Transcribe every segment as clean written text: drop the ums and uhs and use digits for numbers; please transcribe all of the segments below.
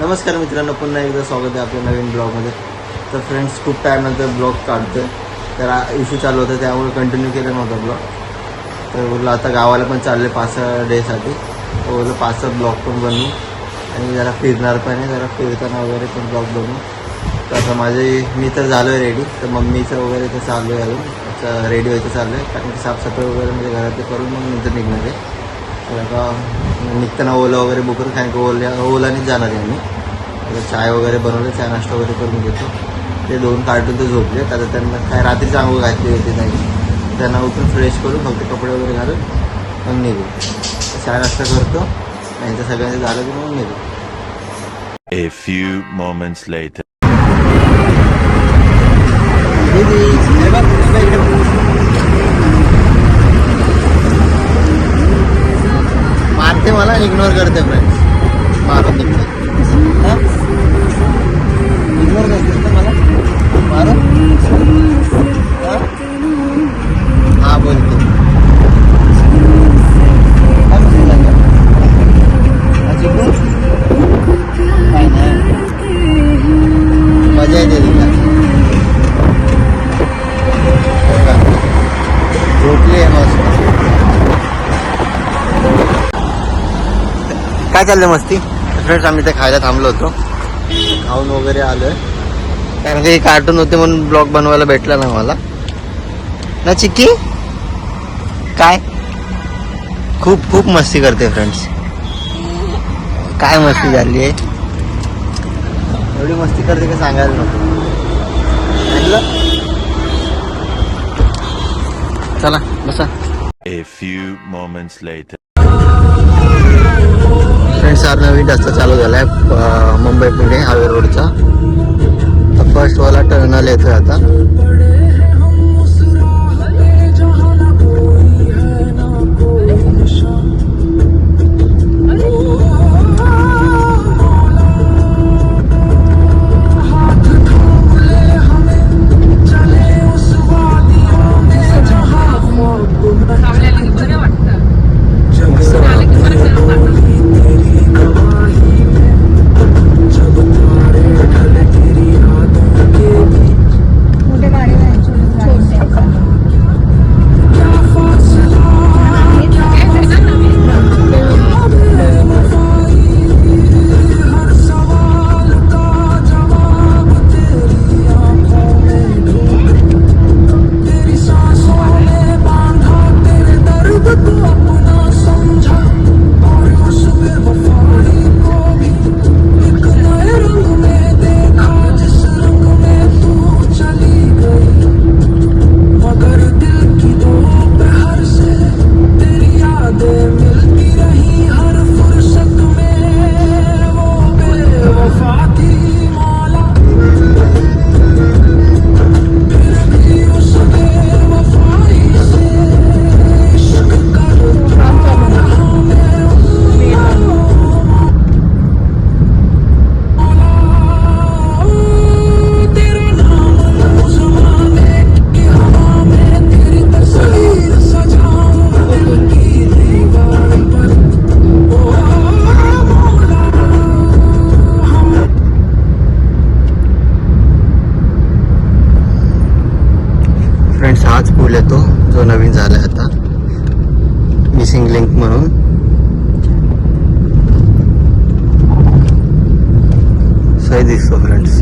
नमस्कार मित्रांनो, पुन्हा एकदा स्वागत आहे आपल्या नवीन ब्लॉगमध्ये. तर फ्रेंड्स, खूप टाईमनंतर ब्लॉग काढतोय. तर इश्यू चालू होता त्यामुळे कंटिन्यू केला नव्हता ब्लॉग. तर बोललो आता गावाला पण चालले 5-6 डेसाठी. तर बोललो 5-6 ब्लॉग पण बनवू आणि जरा फिरणार पण आहे, जरा फिरताना वगैरे पण ब्लॉग बनवू. तर आता मी तर झालो आहे रेडी. तर मम्मीचं वगैरे तर चालू आहे, अजून रेडी व्हायचं चाललं आहे. कारण की साफसफाई वगैरे म्हणजे घरातले करून मग नंतर निघणार आहे. तर आता निघताना ओला वगैरे बुक करून, कारण की ओलानेच जाणार आहे आम्ही. आता चाय वगैरे बनवलं, चाय नाश्ता वगैरे करून घेतो. ते 2 कार्टून तर झोपले. आता त्यांना काय रात्रीच आंघोळ घातली होती नाही, त्यांना उठून फ्रेश करून फक्त कपडे वगैरे घालून मग निघू. चाय नाश्ता करतो, नाही तर सगळ्यांचं झालं की मग निघू. A few moments later. मारते मला, इग्नोर करते फ्रेंड्स. मारून निघते. इग्नोर करते मला मारून. हा बोलते. मजा येते तिला. झोपली आहे मस्त. काय चाललं मस्ती फ्रेंड्स? आम्ही ते खायला थांबलो होतो, खाऊन वगैरे आलोय. कारण की कार्टून होते म्हणून ब्लॉग बनवायला भेटला ना मला ना. चिक्की काय खूप खूप मस्ती करते फ्रेंड्स. काय मस्ती झाली आहे, एवढी मस्ती करते का सांगायला नको. चला बसा. A few moments later. Friends, हा नवीन रस्ता चालू झाला आहे मुंबई पुणे हायवे रोडचा. फर्स्टवाला टर्नल येतोय आता. फ्रेंड्स, हाच पूल येतो जो नवीन झाला आहे आता, मिसिंग लिंक म्हणून. सही दिसतो फ्रेंड्स.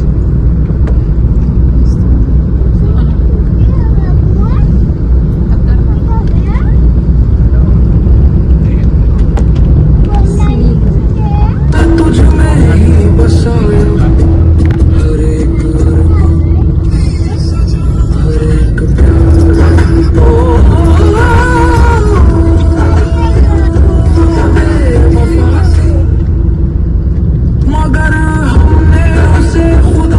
मगर हमने उसे खुदा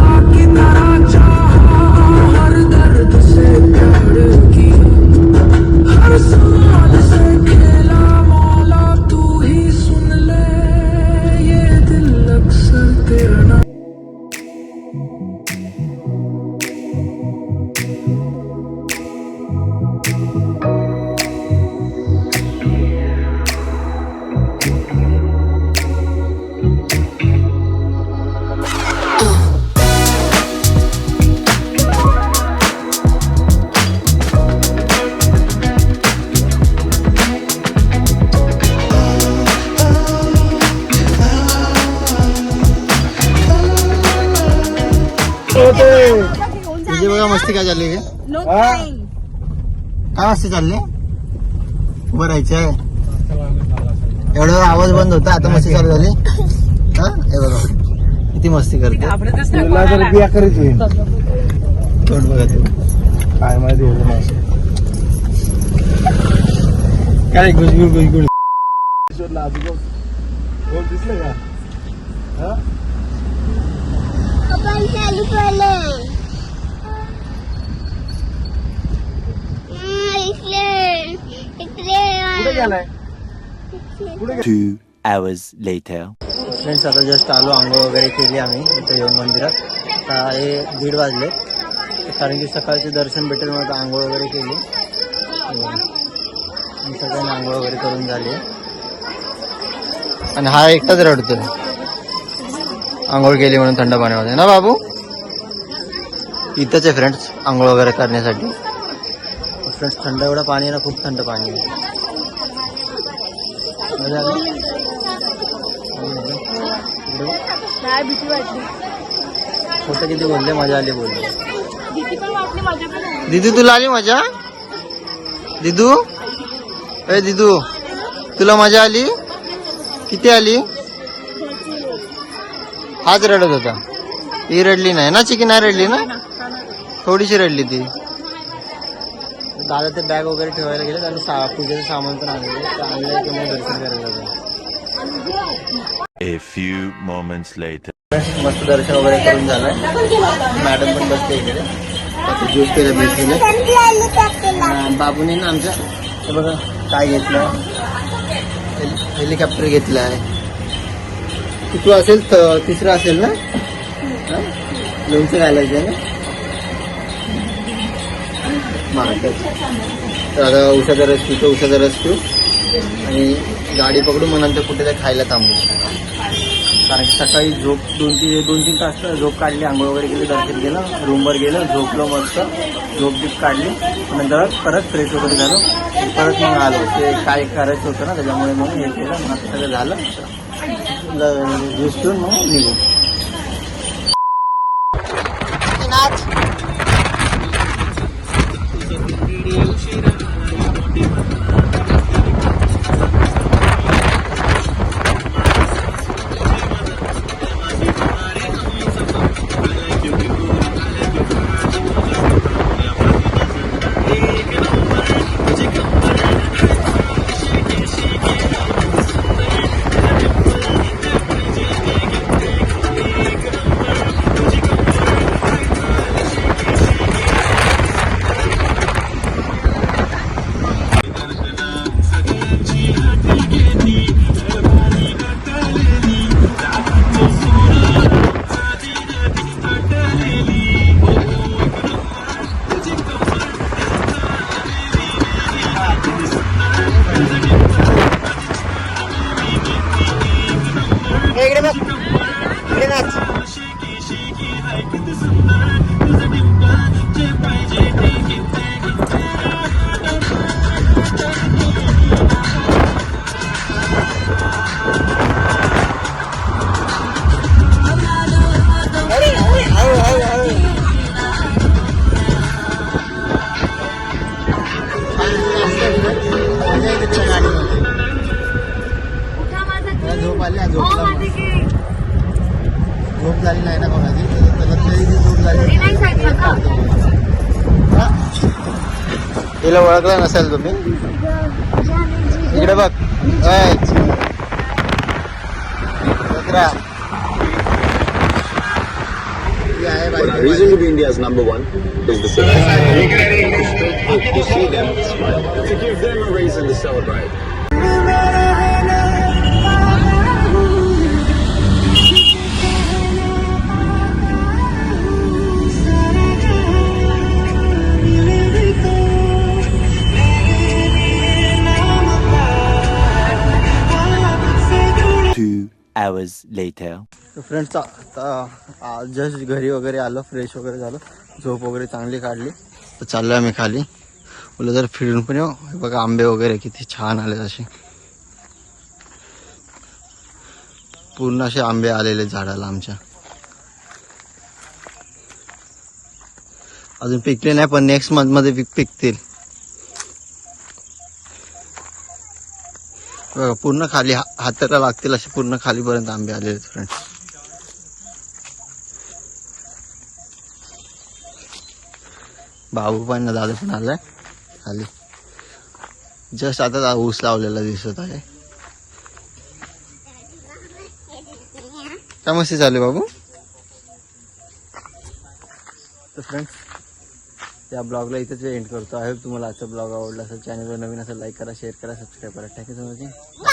तुझी बघा मस्ती काय चालली काय मस्ती चालली उभं राहायचंय एवढा वेळ आवाज बंद होता आता मस्ती चालू झाली हा हे बघा किती मस्ती करते तोंड बघा तू काय माहिती काय गुजगुड गुजगुड दिसलं का कुठे गेलाय 2 hours later. फ्रेंड्स आता जस्ट आलो आंघोळ वगैरे केली आम्ही इथं येऊन मंदिरात आता हे 1:30 वाजले कारण की सकाळचे दर्शन भेटेल म्हणून आंघोळ वगैरे केली सगळ्यांनी आंघोळ वगैरे करून झाली आणि हा एकटाच रडतो आंघोळ केली म्हणून थंड पाण्यामध्ये ना बाबू इथंच आहे फ्रेंड्स आंघोळ वगैरे करण्यासाठी फ्रेंड्स थंड एवढं पाणी आहे ना खूप थंड पाणी आहे मजा आली भीती वाटली छोटे किती बोलले मजा आली बोलले दिदू तुला आली मजा दिदू ए दिदू तुला मजा आली किती आली हाच रडत होता ही रडली नाही ना चिकी नाही रडली ना थोडीशी रडली ती दादा ते बॅग वगैरे ठेवायला गेले आणि पूजेचं सामान पण आणलं आणलं की मग दर्शन करायला जातो A few moments later. मस्त दर्शन वगैरे करून झालंय मॅडम पण बसते इकडे आता ज्यूस केलं भेटले बाबूने ना आमच्या हे बघा काय घेतलं हेलिकॉप्टर घेतलं आहे तू असेल तिसरं असेल ना लोणचं घालायचं ना तर आता उसाचा रस पितो उसाचा रस पिऊ आणि गाडी पकडू मग नंतर कुठे काय खायला थांबू कारण की सकाळी झोप 2-3 तास झोप काढली आंघोळ वगैरे केली दर्शन गेलं रूमवर गेलं झोपलो मस्त झोप काढली नंतर परत फ्रेश वगैरे झालो परत मग आलो ते काय करायचं होतं ना त्याच्यामुळे मग हे केलं मग सगळं झालं ज्यूस पिऊन मग निघू झोप झाली नाही ना कोणाची त्याला तरी झोप झाली तिला ओळखलं नसेल तुम्ही इकडे बघ The reason to be India's number one is the citizens. To see them smile, to give them a reason to celebrate. Hours later. Friends just घरी वगैरे आलो फ्रेश वगैरे झालो झोप वगैरे चांगली काढली तर चाललोय आम्ही खाली बोला जर फिरून पण येऊ हे बघा आंबे वगैरे किती छान आले असे पूर्ण असे आंबे आलेले झाडाला आमच्या अजून पिकले नाही पण नेक्स्ट मंथ मध्ये पिकतील. बघा पूर्ण खाली हाताला लागतील असे पूर्ण खालीपर्यंत आंबे आलेले फ्रेंड्स. बाबू पण दादा पण आलाय खाली. जस्ट आता ऊस लावलेला दिसत आहे. काय मस्ती चालू आहे बाबू. तर फ्रेंड्स या ब्लॉगला इथेच एंड करतो. आहे तुम्हाला आजचा ब्लॉग आवडला असेल, चॅनलवर नवीन असेल लाईक करा, शेअर करा, सबस्क्राईब करा. Thank you so much.